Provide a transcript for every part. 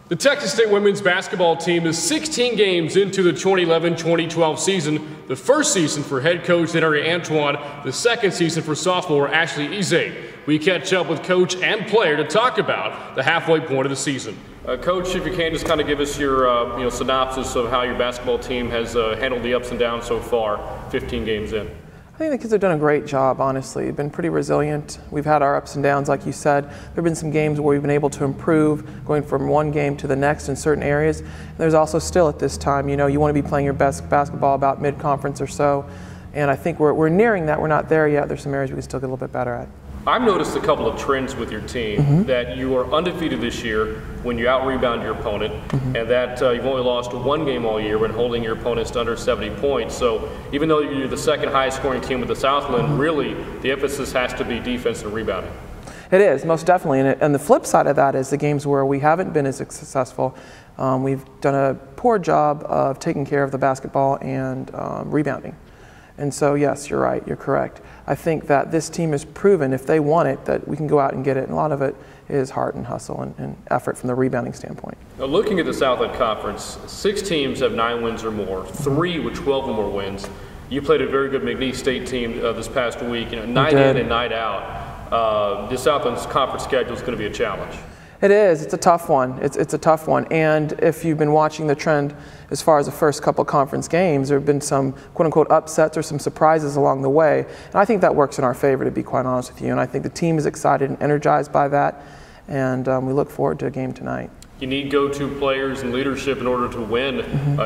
The Texas State women's basketball team is 16 games into the 2011-2012 season, the first season for head coach Zenarae Antoine, the second season for sophomore Ezeh. We catch up with coach and player to talk about the halfway point of the season. Coach, if you can just kind of give us your synopsis of how your basketball team has handled the ups and downs so far, 15 games in. I think the kids have done a great job, honestly. They've been pretty resilient. We've had our ups and downs, like you said. There have been some games where we've been able to improve, going from one game to the next in certain areas. And there's also still at this time, you want to be playing your best basketball about mid-conference or so. And I think we're nearing that. We're not there yet. There's some areas we can still get a little bit better at. I've noticed a couple of trends with your team, that you are undefeated this year when you out-rebound your opponent, and that you've only lost one game all year when holding your opponents to under 70 points. So even though you're the second highest scoring team with the Southland, really the emphasis has to be defense and rebounding. It is, most definitely. And the flip side of that is the games where we haven't been as successful. We've done a poor job of taking care of the basketball and rebounding. And so, yes, you're right, you're correct. I think that this team has proven, if they want it, that we can go out and get it. And a lot of it is heart and hustle and effort from the rebounding standpoint. Now, looking at the Southland Conference, 6 teams have 9 wins or more, 3 with 12 or more wins. You played a very good McNeese State team this past week, night in and night out. The Southland's conference schedule is going to be a challenge. It is. It's a tough one. It's a tough one. And if you've been watching the trend as far as the first couple conference games, there have been some quote-unquote upsets or some surprises along the way. And I think that works in our favor, to be quite honest with you. And I think the team is excited and energized by that. And we look forward to a game tonight. You need go-to players and leadership in order to win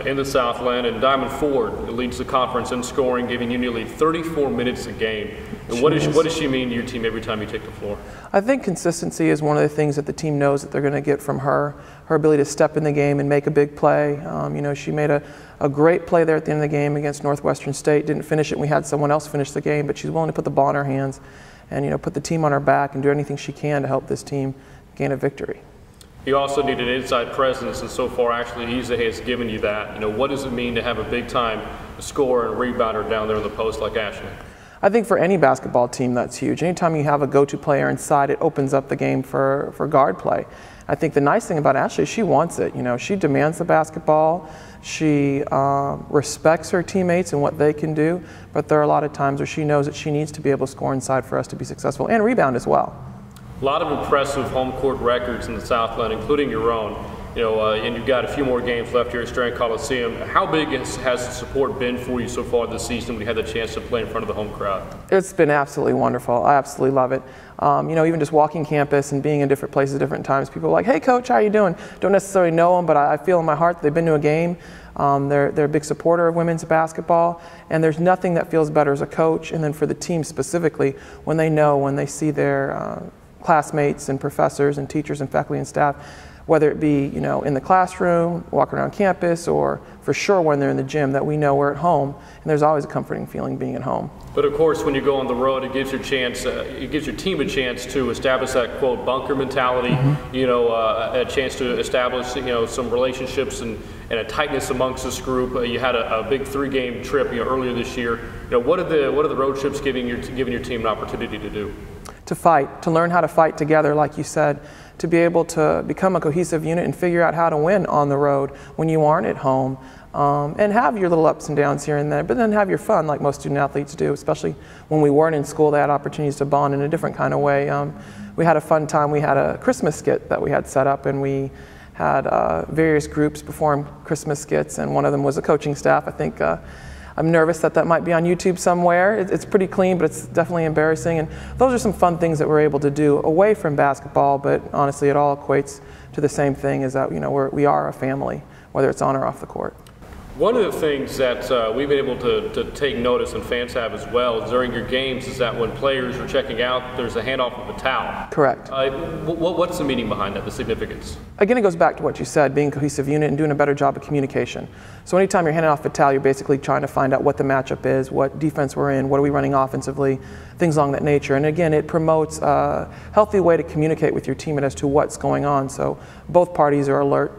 in the Southland. And Diamond Ford leads the conference in scoring, giving you nearly 34 minutes a game. And what does she mean to your team every time you take the floor? I think consistency is one of the things that the team knows that they're going to get from her. Her ability to step in the game and make a big play. She made a great play there at the end of the game against Northwestern State. Didn't finish it, and we had someone else finish the game, but she's willing to put the ball in her hands and put the team on her back and do anything she can to help this team gain a victory. You also need an inside presence, and so far actually Ezeh has given you that. What does it mean to have a big-time scorer and rebounder down there in the post like Ashley? I think for any basketball team that's huge. Anytime you have a go-to player inside, it opens up the game for guard play. I think the nice thing about Ashley, she wants it. She demands the basketball. She respects her teammates and what they can do, but there are a lot of times where she knows that she needs to be able to score inside for us to be successful and rebound as well. A lot of impressive home court records in the Southland, including your own. And you've got a few more games left here at Strand Coliseum. How big has the support been for you so far this season when you had the chance to play in front of the home crowd? It's been absolutely wonderful. I absolutely love it. Even just walking campus and being in different places at different times, people are like, "Hey, Coach, how are you doing?" Don't necessarily know them, but I feel in my heart that they've been to a game. They're a big supporter of women's basketball, and there's nothing that feels better as a coach, and then for the team specifically, when they see their classmates and professors and teachers and faculty and staff, whether it be in the classroom, walking around campus, or for sure when they're in the gym, that we know we're at home, and there's always a comforting feeling being at home. But of course, when you go on the road, it gives your team a chance to establish that quote bunker mentality. A chance to establish some relationships and a tightness amongst this group. You had a big 3-game trip earlier this year. What are the road trips giving your team an opportunity to do? To fight, to learn how to fight together, like you said, to be able to become a cohesive unit and figure out how to win on the road when you aren't at home, and have your little ups and downs here and there, but then have your fun like most student athletes do, especially when we weren't in school. They had opportunities to bond in a different kind of way. We had a fun time. We had a Christmas skit that we had set up, and we had various groups perform Christmas skits, and one of them was a coaching staff. I think I'm nervous that might be on YouTube somewhere. It's pretty clean, but it's definitely embarrassing. And those are some fun things that we're able to do away from basketball, but honestly, it all equates to the same thing, is that we are a family, whether it's on or off the court. One of the things that we've been able to take notice, and fans have as well, during your games, is that when players are checking out, there's a handoff of a towel. Correct. What's the meaning behind that, the significance? Again, it goes back to what you said, being a cohesive unit and doing a better job of communication. So anytime you're handing off a towel, you're basically trying to find out what the matchup is, what defense we're in, what are we running offensively, things along that nature. And again, it promotes a healthy way to communicate with your teammate as to what's going on, so both parties are alert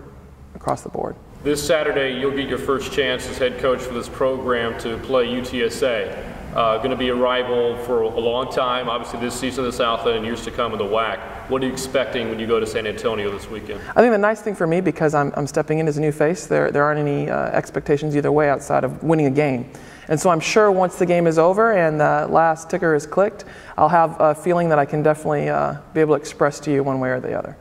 across the board. This Saturday, you'll get your first chance as head coach for this program to play UTSA. Going to be a rival for a long time, obviously this season in the Southland and years to come in the WAC. What are you expecting when you go to San Antonio this weekend? I think the nice thing for me, because I'm stepping in as a new face, there aren't any expectations either way outside of winning a game. And so I'm sure once the game is over and the last ticker is clicked, I'll have a feeling that I can definitely be able to express to you one way or the other.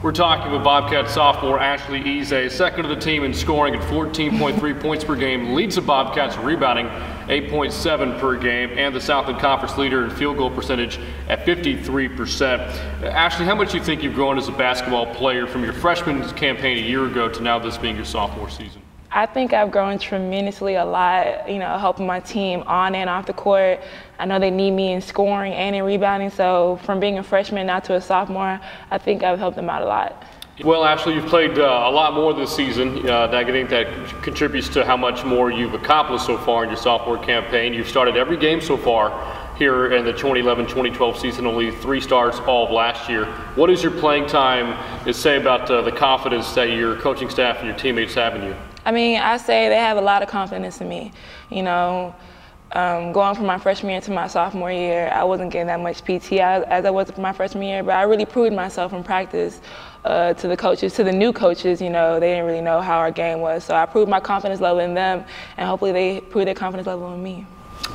We're talking with Bobcat sophomore Ashley Ezeh, second to the team in scoring at 14.3 points per game, leads the Bobcats rebounding 8.7 per game, and the Southland Conference leader in field goal percentage at 53%. Ashley, how much do you think you've grown as a basketball player from your freshman campaign a year ago to now this being your sophomore season? I think I've grown tremendously a lot, helping my team on and off the court. I know they need me in scoring and in rebounding, so from being a freshman now to a sophomore, I think I've helped them out a lot. Well, Ashley, you've played a lot more this season. I think that contributes to how much more you've accomplished so far in your sophomore campaign. You've started every game so far here in the 2011-2012 season, only 3 starts all of last year. What does your playing time say about the confidence that your coaching staff and your teammates have in you? I mean, I say they have a lot of confidence in me. Going from my freshman year to my sophomore year, I wasn't getting that much PT as I was for my freshman year, but I really proved myself in practice to the coaches, to the new coaches. They didn't really know how our game was. So I proved my confidence level in them, and hopefully they proved their confidence level in me.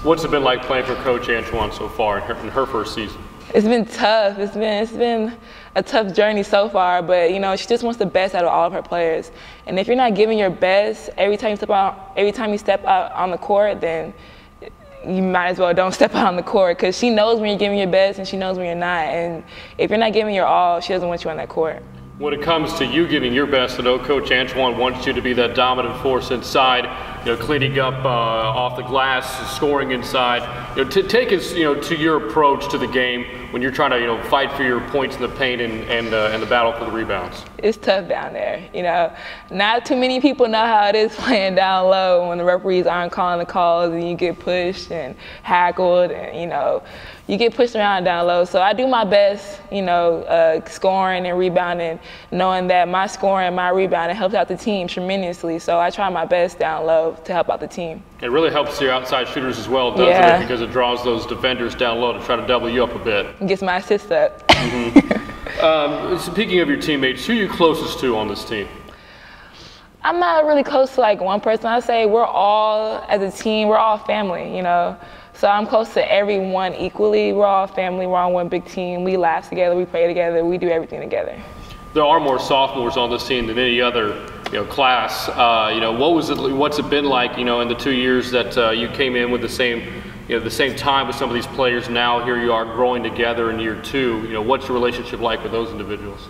What's it been like playing for Coach Antoine so far in her first season? It's been tough. It's been a tough journey so far, but she just wants the best out of all of her players. And if you're not giving your best every time you step out on the court, then you might as well don't step out on the court, because she knows when you're giving your best and she knows when you're not. And if you're not giving your all, she doesn't want you on that court. When it comes to you giving your best, I know Coach Antoine wants you to be that dominant force inside, cleaning up off the glass, scoring inside. Take us, to your approach to the game when you're trying to, fight for your points in the paint and the battle for the rebounds. It's tough down there. Not too many people know how it is playing down low when the referees aren't calling the calls and you get pushed and hackled and, you get pushed around down low. So I do my best, scoring and rebounding, knowing that my scoring and my rebounding helps out the team tremendously. So I try my best down low to help out the team. It really helps your outside shooters as well, doesn't it? Because it draws those defenders down low to try to double you up a bit. It gets my assists up. Speaking of your teammates, who are you closest to on this team? I'm not really close to one person. I say we're all, as a team, we're all family, So I'm close to everyone equally. We're all family. We're on one big team. We laugh together. We play together. We do everything together. There are more sophomores on this team than any other, class. What's it been like, in the 2 years that you came in with the same time with some of these players? Now here you are growing together in year 2. What's your relationship like with those individuals?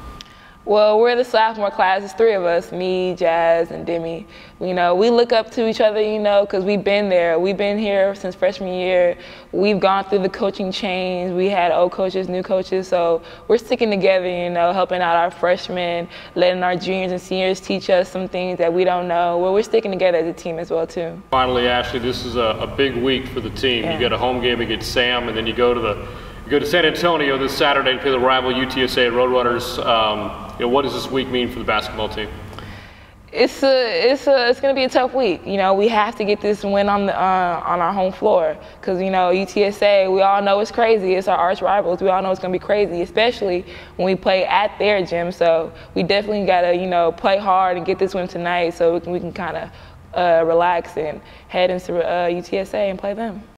Well, we're the sophomore class. It's 3 of us, me, Jazz, and Demi. We look up to each other, because we've been there. We've been here since freshman year. We've gone through the coaching change. We had old coaches, new coaches. So we're sticking together, helping out our freshmen, letting our juniors and seniors teach us some things that we don't know. Well, we're sticking together as a team as well, too. Finally, Ashley, this is a big week for the team. Yeah. You got a home game against Sam, and then you go to San Antonio this Saturday to play the rival UTSA Roadrunners. What does this week mean for the basketball team? It's going to be a tough week. We have to get this win on our home floor, because UTSA, we all know it's crazy. It's our arch rivals. We all know it's going to be crazy, especially when we play at their gym. So we definitely got to play hard and get this win tonight, so we can kind of relax and head into UTSA and play them.